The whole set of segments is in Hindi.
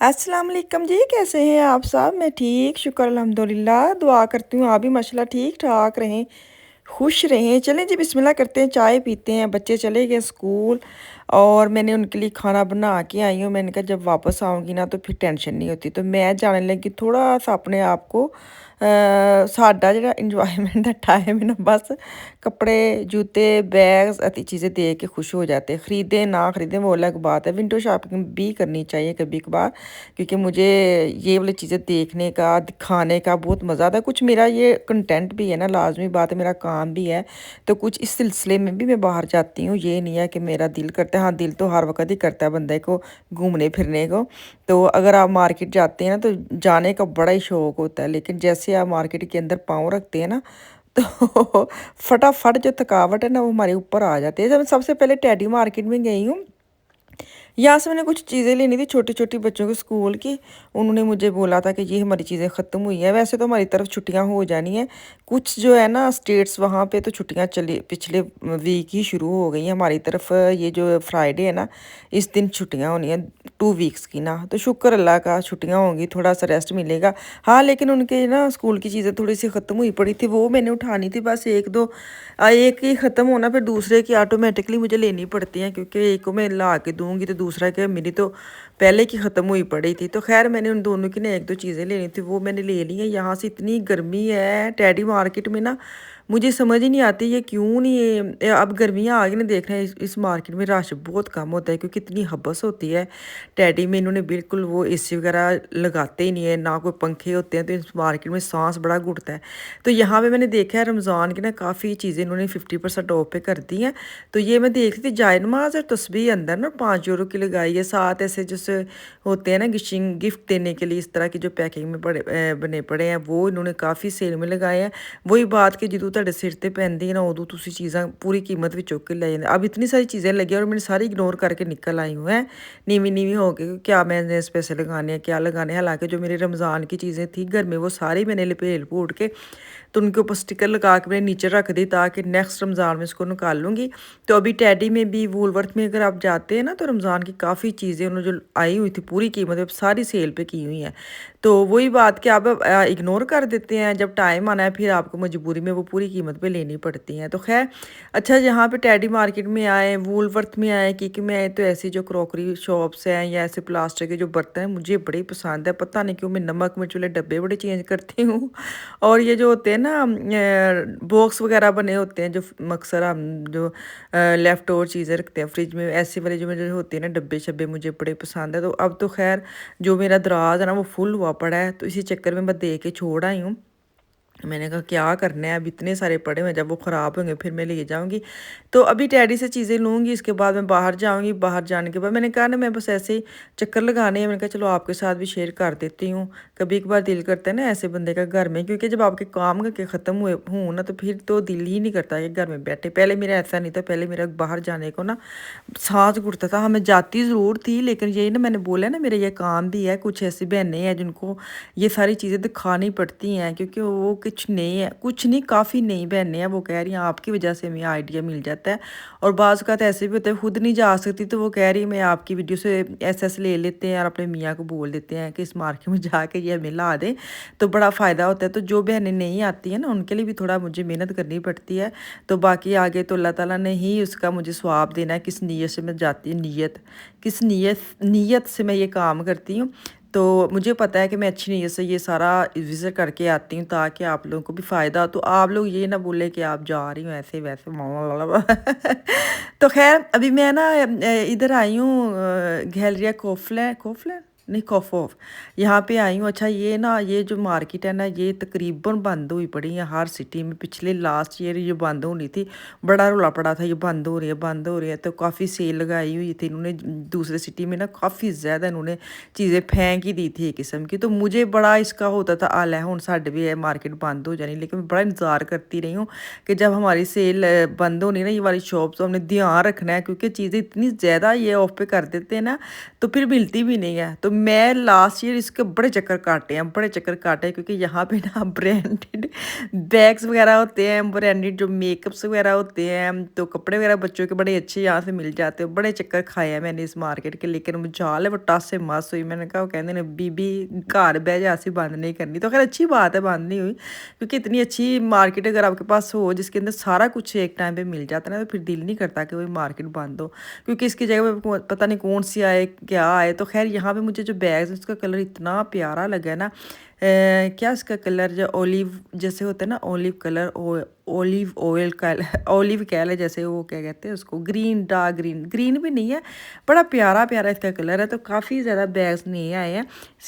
अस्सलाम वालेकुम जी, कैसे हैं आप सब? मैं ठीक, शुक्र अल्हम्दुलिल्लाह। दुआ करती हूँ आप भी माशाल्लाह ठीक-ठाक रहें, खुश रहें। चलें जी बिस्मिल्लाह करते हैं, चाय पीते हैं। बच्चे चले गए स्कूल और मैंने उनके लिए खाना बना के आई हूँ। मैंने कहा जब वापस आऊँगी ना तो फिर टेंशन नहीं होती। तो मैं जाने लगी थोड़ा-सा अपने आप को साडा जेह्ड़ा एन्जॉयमेंट दा टाइम है ना बस कपड़े, जूते, बैग्स ऐसी चीज़ें देख के खुश हो जाते हैं। खरीदें ना खरीदें वो अलग बात है। विंडो शॉपिंग भी करनी चाहिए कभी-कभार क्योंकि मुझे ये वाली चीज़ें देखने का, दिखाने का बहुत मज़ा आता है। कुछ मेरा ये कंटेंट भी है ना, लाज़मी बात है, मेरा काम भी है। तो कुछ इस सिलसिले में भी मैं बाहर जाती हूँ। ये नहीं है कि मेरा दिल करता है, हाँ, दिल तो हर वक़्त ही करता है बंदे को घूमने-फिरने को। तो अगर आप मार्केट जाते हैं ना, तो जाने का बड़ा ही शौक होता है। लेकिन जैसे आप मार्केट के अंदर पाँव रखते हैं ना, तो फटाफट जो थकावट है ना, वो हमारे ऊपर आ जाती है। जब सबसे पहले टेडी मार्केट में गई हूँ, यहाँ से मैंने कुछ चीज़ें लेनी थी छोटी-छोटी बच्चों के स्कूल की। उन्होंने मुझे बोला था कि ये हमारी चीज़ें ख़त्म हुई हैं। वैसे तो हमारी तरफ छुट्टियाँ हो जानी हैं। कुछ जो है ना स्टेट्स वहाँ पे तो छुट्टियाँ चली पिछले वीक ही शुरू हो गई हैं। हमारी तरफ ये जो फ्राइडे है ना, इस दिन छुट्टियाँ होनी हैं 2 वीक्स की ना। तो शुक्र अल्लाह का छुट्टियाँ होंगी, थोड़ा-सा रेस्ट मिलेगा। हाँ, लेकिन उनके ना स्कूल की चीज़ें थोड़ी-सी ख़त्म हुई पड़ी थी, वो मैंने उठानी थी बस 1-2। एक की ख़त्म होना फिर दूसरे की ऑटोमेटिकली मुझे लेनी पड़ती हैं क्योंकि एक को मैं ला के दूँगी तो दूसरा क्या, मेरी तो पहले की ख़त्म हुई पड़ी थी। तो ख़ैर मैंने उन दोनों की ना 1-2 चीज़ें लेनी थी, वो मैंने ले ली हैं। यहाँ से इतनी गर्मी है टेडी मार्केट में ना, मुझे समझ ही नहीं आती ये क्यों नहीं अब गर्मियाँ आ गई ना, देख रहे हैं इस मार्केट में रश बहुत कम होता है क्योंकि इतनी हब्बस होती है। टेडी में इन्होंने बिल्कुल वो एसी वगैरह लगाते ही नहीं है, ना कोई पंखे होते हैं, तो इस मार्केट में साँस बड़ा घुटता है। तो यहाँ पे मैंने देखा है रमज़ान की ना काफ़ी चीज़ें इन्होंने 50% ऑफ पे कर दी हैं। तो ये मैं देख रही थी जायनमाज़ और तस्बीह अंदर ना 5 यूरो की लगाई है। साथ ऐसे जैसे होते हैं ना गिशिंग गिफ्ट देने के लिए इस तरह की जो पैकिंग में बने पड़े हैं, वो इन्होंने काफ़ी सेल में लगाए हैं। वही बात कि ਜਦੋਂ ਤੁਹਾਡੇ ਸਿਰ ਤੇ ਪੈਂਦੀ ਹੈ ਨਾ ਉਦੋਂ ਤੁਸੀਂ ਚੀਜ਼ਾਂ ਪੂਰੀ ਕੀਮਤ ਵਿੱਚ ਚੁੱਕ ਕੇ ਲੈ ਜਾਂਦੇ। अब इतनी सारी चीज़ें लगी और मैंने सारी इग्नोर करके निकल आई हूँ, हैं नीवी-नीवी हो के क्या मैंने इस पैसे लगाने हैं, क्या लगाने हैं। हालाँकि जो मेरी रमज़ान की चीज़ें थी घर में वो सारी मैंने लपेट-लपूट के तो उनके ऊपर स्टिकर लगा के मैंने नीचे रख दी ताकि नेक्स्ट रमज़ान में इसको निकाल लूँगी। तो अभी टेडी में भी वूलवर्थ में अगर आप जाते हैं ना तो रमज़ान की काफ़ी चीज़ें उन्होंने जो आई हुई थी पूरी कीमत पे सारी सेल पे की हुई हैं। तो वही बात कि आप इग्नोर कर देते हैं, जब टाइम आना है फिर आपको मजबूरी में वो पूरी कीमत पे लेनी पड़ती हैं। तो ख़ैर अच्छा, यहाँ पे टेडी मार्केट में आए, वूलवर्थ में आए, क्योंकि मैं तो ऐसी जो क्रॉकरी शॉप्स हैं या ऐसे प्लास्टिक के जो बर्तन हैं मुझे बड़े पसंद है। पता नहीं क्यों मैं नमक मिर्च वाले डब्बे बड़े चेंज करती हूँ। और ये जो होते हैं ना बॉक्स वगैरह बने होते हैं जो अक्सर हम जो लेफ़्ट ओवर चीज़ें रखते हैं फ्रिज में, ऐसे वाले जो मुझे होते हैं ना डब्बे शब्बे मुझे बड़े पसंद है। तो अब तो ख़ैर जो मेरा दराज़ है ना वो फुल हुआ पड़ा है, तो इसी चक्कर में मैं दे के छोड़ आई हूँ। मैंने कहा क्या करना है, अब इतने सारे पड़े हुए हैं, जब वो ख़राब होंगे फिर मैं ले जाऊँगी। तो अभी डैडी से चीज़ें लूँगी, इसके बाद मैं बाहर जाऊँगी। बाहर जाने के बाद मैंने कहा ना मैं बस ऐसे ही चक्कर लगाने हैं, मैंने कहा चलो आपके साथ भी शेयर कर देती हूँ। कभी एक बार दिल करता है ना ऐसे बंदे का घर में, क्योंकि जब आपके काम करके ख़त्म हुए हों ना तो फिर तो दिल ही नहीं करता कि घर में बैठे। पहले मेरा ऐसा नहीं था, पहले मेरा बाहर जाने को ना साँस घुटता था। हाँ, मैं जाती ज़रूर थी लेकिन यही ना मैंने बोला ना मेरा ये काम भी है, कुछ ऐसी बहनें हैं जिनको ये सारी चीज़ें दिखानी पड़ती हैं क्योंकि वो कुछ नई है, कुछ नहीं काफ़ी नई बहनें हैं, वो कह रही हैं आपकी वजह से हमें आइडिया मिल जाता है। और बाज़ औक़ात ऐसे भी होते हैं खुद नहीं जा सकती तो वो कह रही है मैं आपकी वीडियो से ऐसे ले लेते हैं और अपने मियाँ को बोल देते हैं कि इस मार्केट में जाके ये हमें ला दें, तो बड़ा फ़ायदा होता है। तो जो बहनें नहीं आती हैं ना उनके लिए भी थोड़ा मुझे मेहनत करनी पड़ती है। तो बाकी आगे तो अल्लाह ताला ने ही उसका मुझे सवाब देना है, किस नीयत से मैं जाती हूँ, किस नीयत से मैं ये काम करती हूँ। तो मुझे पता है कि मैं अच्छी नीयत से ये सारा विज़िट करके आती हूँ ताकि आप लोगों को भी फ़ायदा हो। तो आप लोग ये ना बोले कि आप जा रही हो ऐसे वैसे तो ख़ैर अभी मैं ना इधर आई हूँ गैलरिया कोफलैंड नहीं कॉफोफ, यहाँ पे आई हूँ। अच्छा ये ना ये जो मार्केट है ना ये तकरीबन बंद हुई पड़ी है हर सिटी में। पिछले लास्ट ईयर ये बंद होनी थी, बड़ा रौला पड़ा था ये बंद हो रही है बंद हो रही है। तो काफ़ी सेल लगाई हुई थी इन्होंने दूसरे सिटी में ना, काफ़ी ज़्यादा इन्होंने चीज़ें फेंक ही दी थी एक किस्म की। तो मुझे बड़ा इसका होता था आला है हुण साडे भी है मार्केट बंद हो जानी, लेकिन मैं बड़ा इंतज़ार करती रही हूँ कि जब हमारी सेल बंद होनी ना ये वाली शॉप, तो हमने ध्यान रखना है क्योंकि चीज़ें इतनी ज़्यादा ये ऑफ पे कर देते हैं ना तो फिर मिलती भी नहीं है। तो मैं लास्ट ईयर इसके बड़े चक्कर काटे हैं, बड़े चक्कर काटे हैं, क्योंकि यहाँ पे ना ब्रांडेड बैग्स वगैरह होते हैं, ब्रांडेड जो मेकअप्स वगैरह होते हैं, तो कपड़े वगैरह बच्चों के बड़े अच्छे यहाँ से मिल जाते हैं। बड़े चक्कर खाए हैं मैंने इस मार्केट के, लेकिन मुझाल है वो टस से मस हुई। मैंने कहा, वो कहते ने बीबी घर बह जा, ऐसी बंद नहीं करनी। तो खैर अच्छी बात है, बंद नहीं हुई, क्योंकि इतनी अच्छी मार्केट अगर आपके पास हो जिसके अंदर सारा कुछ एक टाइम पे मिल जाता है ना, तो फिर दिल नहीं करता कि वही मार्केट बंद हो, क्योंकि इसकी जगह पे पता नहीं कौन सी आए क्या आए। तो खैर यहाँ पे मुझे जो बैग है उसका कलर इतना प्यारा लगा है ना, क्या इसका कलर जो ओलिव जैसे होता है ना, ओलिव कलर, ओलिव ऑयल का ओलिव कह ले जैसे, वो क्या कहते हैं उसको, ग्रीन, डार्क ग्रीन, ग्रीन भी नहीं है, बड़ा प्यारा प्यारा इसका कलर है। तो काफ़ी ज़्यादा बैग्स नहीं आए हैं।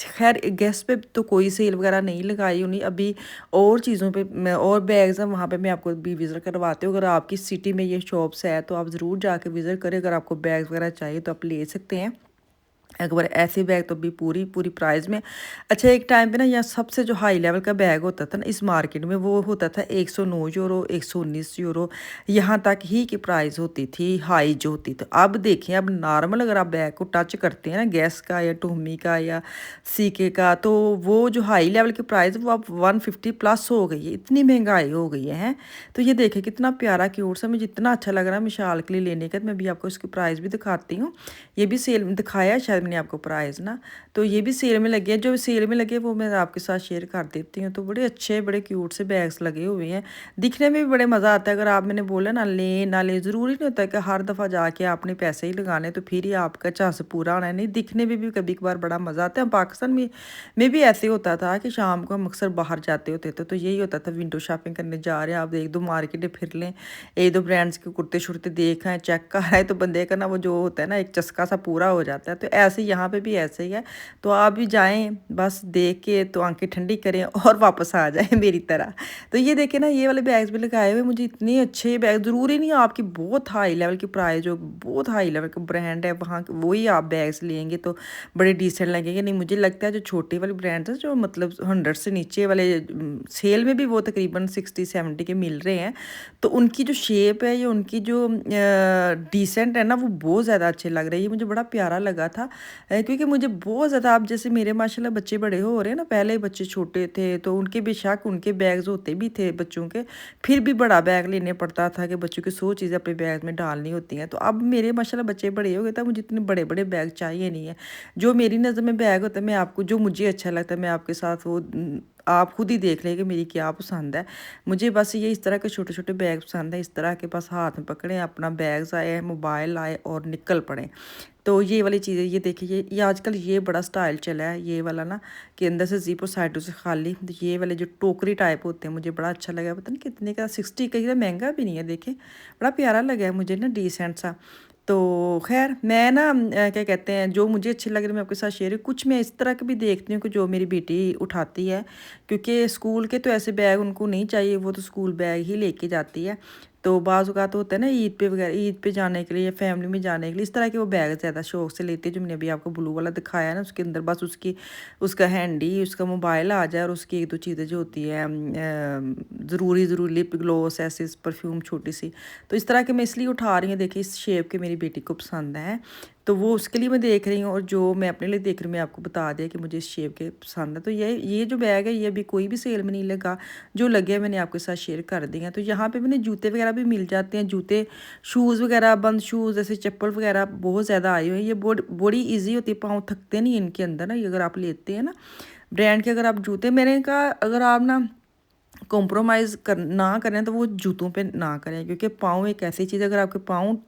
खैर गेस्ट पे तो कोई सेल वगैरह नहीं लगाई उन्हीं अभी, और चीज़ों पे और बैग्स हैं वहाँ पे मैं आपको भी विज़िट करवाती हूँ। अगर आपकी सिटी में ये शॉप्स है तो आप ज़रूर जाके विज़िट करें। अगर आपको बैग्स वगैरह चाहिए तो आप ले सकते हैं एक बार ऐसे बैग, तो भी पूरी पूरी प्राइस में। अच्छा एक टाइम पे ना यहाँ सबसे जो हाई लेवल का बैग होता था ना इस मार्केट में, वो होता था 109 यूरो, 119 यूरो, यहाँ तक ही की प्राइस होती थी हाई जो होती। तो अब देखें, अब नॉर्मल अगर आप बैग को टच करते हैं ना, गैस का या टोमी का या सीके का, तो वो जो हाई लेवल की प्राइस वो अब 150 प्लस हो गई है, इतनी महंगाई हो गई है। तो ये देखें कितना प्यारा क्यूट सा, मुझे इतना अच्छा लग रहा है मिशाल के लिए लेने का। मैं भी आपको इसकी प्राइस भी दिखाती हूँ, ये भी सेल में दिखाया है शायद मैंने आपको प्राइस ना, तो ये भी सेल में लगे हैं। जो सेल में लगे वो मैं आपके साथ शेयर कर देती हूँ। तो बड़े अच्छे बड़े क्यूट से बैग्स लगे हुए हैं, दिखने में भी बड़े मज़ा आता है। अगर आप मैंने बोला ना ले ना ले, ज़रूरी नहीं होता कि हर दफ़ा जाके आपने पैसे ही लगाने तो फिर ही आपका चांस पूरा होना है, नहीं, दिखने में भी कभी कभार बड़ा मज़ा आता है। पाकिस्तान में भी ऐसे होता था कि शाम को हम अक्सर बाहर जाते होते थे, तो यही होता था विंडो शॉपिंग करने जा रहे हैं, आप एक दो मार्केटें फिर लें, एक दो ब्रांड्स के कुर्ते शुर्ते देख आए, चेक कर आए, तो बंदे का ना वो जो होता है ना एक चस्का सा पूरा हो जाता है। तो ऐसे यहाँ पे भी ऐसे ही है। तो आप भी जाएं, बस देख के तो आंखें ठंडी करें और वापस आ जाएं मेरी तरह। तो ये देखें ना, ये वाले बैग्स भी लगाए हुए मुझे, इतने अच्छे बैग। ज़रूरी नहीं आपकी बहुत हाई लेवल की प्राइस, जो बहुत हाई लेवल का ब्रांड है वहाँ वही आप बैग्स लेंगे तो बड़े डिसेंट लगेंगे। नहीं, मुझे लगता है जो छोटे वाले ब्रांड्स हैं, जो मतलब 100 से नीचे वाले, सेल में भी वो तकरीबन 60-70 के मिल रहे हैं, तो उनकी जो शेप है या उनकी जो डिसेंट है ना, वो बहुत ज़्यादा अच्छे लग रहे हैं। ये मुझे बड़ा प्यारा लगा था, क्योंकि मुझे बहुत ज़्यादा, अब जैसे मेरे माशाल्लाह बच्चे बड़े हो रहे हैं ना, पहले बच्चे छोटे थे तो उनके बेशक उनके बैग्स होते भी थे बच्चों के, फिर भी बड़ा बैग लेने पड़ता था कि बच्चों की 100 चीज़ें अपने बैग में डालनी होती हैं। तो अब मेरे माशाल्लाह बच्चे बड़े हो गए, तो मुझे इतने बड़े बड़े बैग चाहिए नहीं है। जो मेरी नज़र में बैग होता है, मैं आपको जो मुझे अच्छा लगता है मैं आपके साथ वो आप खुद ही देख लें कि मेरी क्या पसंद है। मुझे बस ये इस तरह के छोटे छोटे बैग पसंद है, इस तरह के बस हाथ में पकड़ें, अपना बैग्स आए, मोबाइल आए और निकल पड़ें। तो ये वाली चीज़ें, ये देखिए, ये आजकल ये बड़ा स्टाइल चला है, ये वाला ना कि अंदर से ज़िप और साइडों से खाली। तो ये वाले जो टोकरी टाइप होते हैं मुझे बड़ा अच्छा लगा, पता नहीं कितने का, 60 का, ये महंगा भी नहीं है, देखें बड़ा प्यारा लगा है मुझे ना, डिसेंट सा। तो खैर मैं ना क्या कहते हैं, जो मुझे अच्छे लग रहे मैं आपके साथ शेयर, कुछ मैं इस तरह के भी देखती हूँ कि जो मेरी बेटी उठाती है, क्योंकि स्कूल के तो ऐसे बैग उनको नहीं चाहिए, वो तो स्कूल बैग ही लेके जाती है। तो बाज़ औक़ात होता है ना ईद पे वगैरह, ईद पे जाने के लिए या फैमिली में जाने के लिए, इस तरह के वो बैग ज़्यादा शौक से लेती है। जो मैंने अभी आपको ब्लू वाला दिखाया है ना, उसके अंदर बस उसका हैंडी, उसका मोबाइल आ जाए और उसकी एक दो चीज़ें जो होती है ज़रूरी लिप ग्लोस, ऐसे परफ्यूम छोटी सी। तो इस तरह के मैं इसलिए उठा रही हूँ, देखिए इस शेप के मेरी बेटी को पसंद है, तो वो उसके लिए मैं देख रही हूँ, और जो मैं अपने लिए देख रही हूँ मैं आपको बता दिया कि मुझे इस शेप के पसंद है। तो ये जो बैग है ये अभी कोई भी सेल में नहीं लगा, जो लगे मैंने आपके साथ शेयर कर दिए हैं। तो यहाँ पे मैंने जूते वगैरह भी मिल जाते हैं, जूते, शूज़ वगैरह, बंद शूज़, जैसे चप्पल वगैरह बहुत ज़्यादा आए हुए हैं। ये बड़ी ईजी होती है, पाँव थकते नहीं इनके अंदर ना, ये अगर आप लेते हैं ना ब्रांड के, अगर आप जूते, मैंने कहा अगर आप ना कॉम्प्रोमाइज़ ना करें तो वो जूतों पे ना करें, क्योंकि पाँव एक ऐसी चीज़ है, अगर आपके पाँव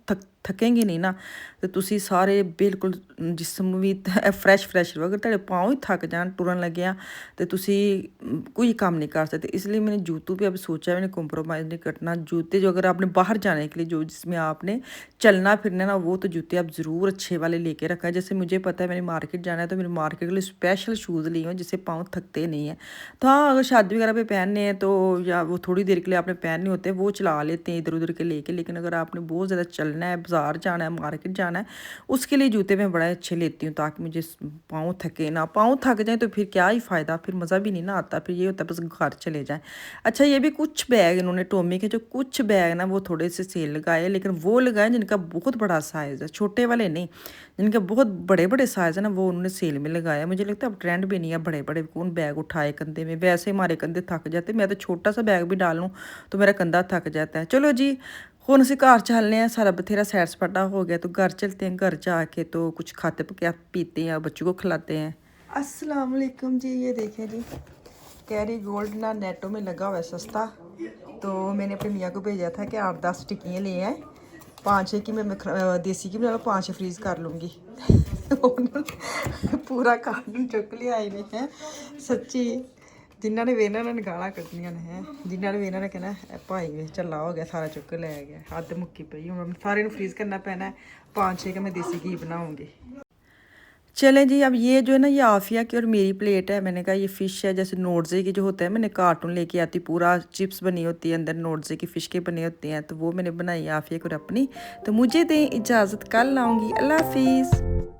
थकेंगे नहीं ना तो ਤੁਸੀਂ ਸਾਰੇ ਬਿਲਕੁਲ ਜਿਸਮ ਵੀ ਫਰੈਸ਼ ਰਹੋ। ਅਗਰ ਤੁਹਾਡੇ ਪਾँव ही थक जान टुरन लगे तो ਤੁਸੀਂ कोई काम नहीं कर सकते। इसलिए मैंने जूतों पे अब सोचा, मैंने कॉम्प्रोमाइज़ नहीं करना। जूते जो अगर आपने बाहर जाने के लिए, जो जिसमें आपने चलना फिरना ना, वो तो जूते आप ज़रूर अच्छे वाले लेके रखा है। जैसे मुझे पता है मैंने मार्केट जाना है, तो मैंने मार्केट के लिए स्पेशल शूज़ लिए हैं जिससे पाँव थकते नहीं हैं। तो हाँ, अगर शादी वगैरह पे पहनने हैं तो, या वो थोड़ी देर के लिए आपने पहनने होते हैं, वो चला लेते हैं इधर उधर के लेके। लेकिन अगर आपने बहुत ज़्यादा चलना है, बाज़ार जाना है, मार्केट जाना है, उसके लिए जूते मैं बड़े अच्छे लेती हूँ ताकि मुझे पाँव थके ना। पाँव थक जाए तो फिर क्या ही फ़ायदा, फिर मज़ा भी नहीं ना आता, फिर ये होता है बस घर चले जाएँ। अच्छा, ये भी कुछ बैग इन्होंने टॉमी के, जो कुछ बैग ना वो थोड़े से सेल लगाए, लेकिन वो लगाए जिनका बहुत बड़ा साइज़ है, छोटे वाले नहीं, जिनके बहुत बड़े बड़े साइज़ है ना वो उन्होंने सेल में लगाया। मुझे लगता है अब ट्रेंड भी नहीं है बड़े बड़े, कौन बैग उठाए कंधे में, वैसे हमारे कंधे थक जाते, मैं तो छोटा सा बैग भी डाल लूँ तो मेरा कंधा थक जाता है। चलो जी, हुण असीं घर चलने हैं, सारा बथेरा सैर सपाटा हो गया तो घर चलते हैं। घर जाके तो कुछ खाते पीते हैं, बच्चों को खिलाते हैं। अस्सलाम वालेकुम जी, ये देखें जी, कैरी गोल्ड ना नेटो में लगा हुआ है सस्ता, तो मैंने अपने मियाँ को भेजा था कि 8-10 टिक्कियाँ ले आए, 5-6 की मैं देसी की बना 5 फ्रीज़ कर लूँगी। पूरा कार्टन चुक लिया आए ने हैं सच्ची, जिन्होंने वेना ने गाला कटनिया ने हैं, जिन्होंने वेना ने कहना भाई वे झल्ला हो गया, सारा चुक के लै गया, हद मुक्की पई, हूँ सारे फ्रीज़ करना पैना है, 5-6 का मैं देसी घी बनाऊँगी। चलें जी, अब ये जो है ना, ये आफिया की और मेरी प्लेट है। मैंने कहा ये फ़िश है, जैसे नोटज़े की जो होता है, मैंने कार्टून लेके आती, पूरा चिप्स बनी होती है अंदर, नोटज़े की फ़िश के बने होते हैं, तो वो मैंने बनाई आफिया को अपनी। तो मुझे दें इजाज़त, कल आऊँगी, अल्लाह हाफिज़।